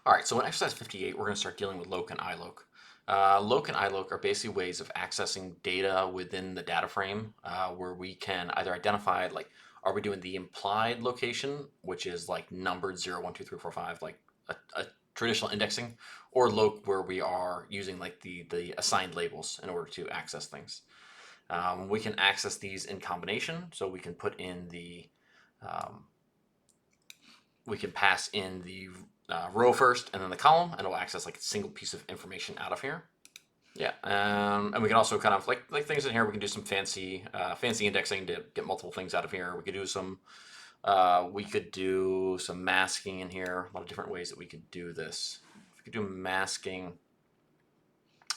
All right, so in exercise 58, we're going to start dealing with loc and iloc. Loc and iloc are basically ways of accessing data within the data frame where we can either identify, like, are we doing the implied location, which is like numbered 0, 1, 2, 3, 4, 5, like a traditional indexing, or loc where we are using like the assigned labels in order to access things. We can access these in combination, so we can put in um, we can pass in the row first and then the column, and it'll access like a single piece of information out of here. Yeah, and we can also kind of like things in here. We can do some fancy indexing to get multiple things out of here. We could do some masking in here. A lot of different ways that we could do this. We could do masking.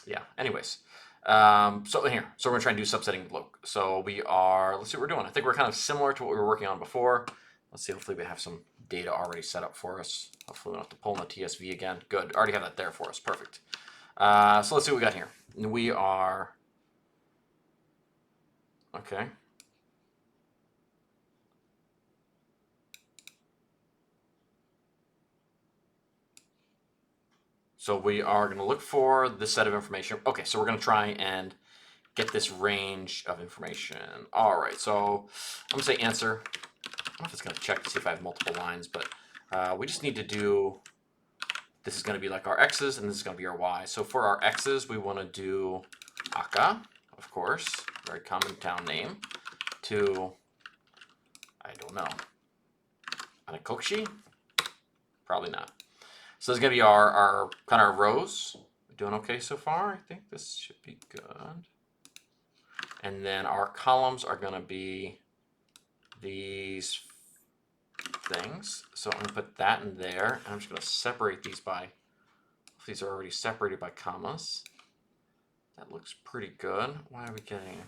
Yeah. Anyways, so in here, so we're gonna try and do subsetting with loc. So let's see what we're doing. I think we're kind of similar to what we were working on before. Let's see. Hopefully we have some data already set up for us. Hopefully we don't have to pull in the TSV again. Good. Already have that there for us. Perfect. So let's see what we got here. We are okay. So we are going to look for this set of information. Okay, so we're going to try and get this range of information. All right, so I'm going to say answer. I don't know if it's going to check to see if I have multiple lines, but we just need to do, this is going to be like our x's, and this is going to be our y. So for our x's, we want to do aka, of course, very common town name, to, I don't know, Anakokshi? Probably not. So this is going to be our kind of rows. We're doing okay so far. I think this should be good. And then our columns are going to be these things. So I'm going to put that in there. And I'm just going to separate these by, these are already separated by commas. That looks pretty good. Why are we getting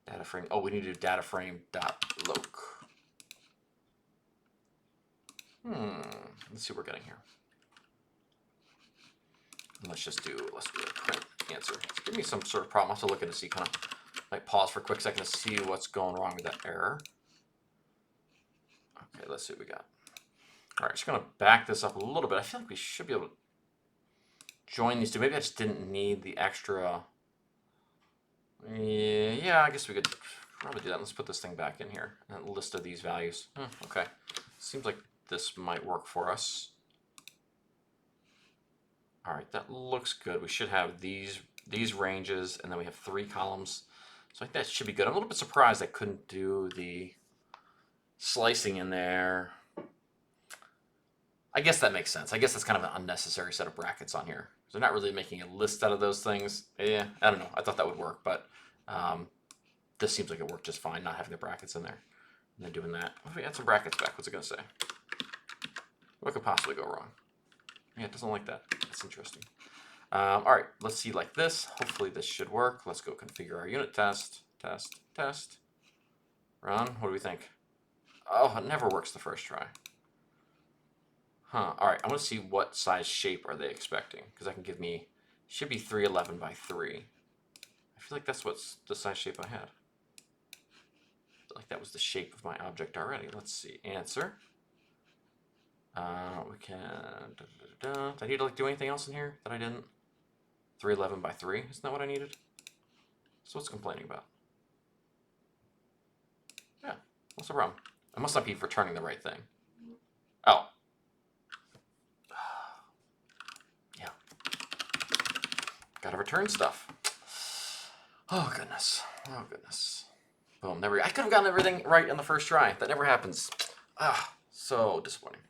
data frame? Oh, we need to do data frame dot loc. Let's see what we're getting here. Let's do a print answer. Give me some sort of problem. I'll have to look at it to see, kind of like pause for a quick second to see what's going wrong with that error. Okay, let's see what we got. All right, just gonna back this up a little bit. I feel like we should be able to join these two. Maybe I just didn't need the extra. Yeah, I guess we could probably do that. Let's put this thing back in here. A list of these values. Okay, seems like this might work for us. All right, that looks good. We should have these ranges, and then we have 3 columns. So I think that should be good. I'm a little bit surprised I couldn't do the slicing in there. I guess that makes sense. I guess that's kind of an unnecessary set of brackets on here. So they're not really making a list out of those things. Yeah, I don't know. I thought that would work, but this seems like it worked just fine, not having the brackets in there. And then doing that. What if we add some brackets back? What's it going to say? What could possibly go wrong? Yeah, it doesn't like that. That's interesting. All right, let's see like this. Hopefully this should work. Let's go configure our unit test. Test. Run. What do we think? Oh, it never works the first try. All right, I want to see what size shape are they expecting, because that can give me, should be 311 by 3. I feel like that's what's the size shape I had. I feel like that was the shape of my object already. Let's see. Answer. We can. Do I need to like do anything else in here that I didn't? 311 by 3. Isn't that what I needed? So what's complaining about? Yeah. What's the problem? I must not be returning the right thing. Oh. Yeah. Gotta return stuff. Oh goodness. Oh goodness. Boom. Never. I could have gotten everything right in the first try. That never happens. So disappointing.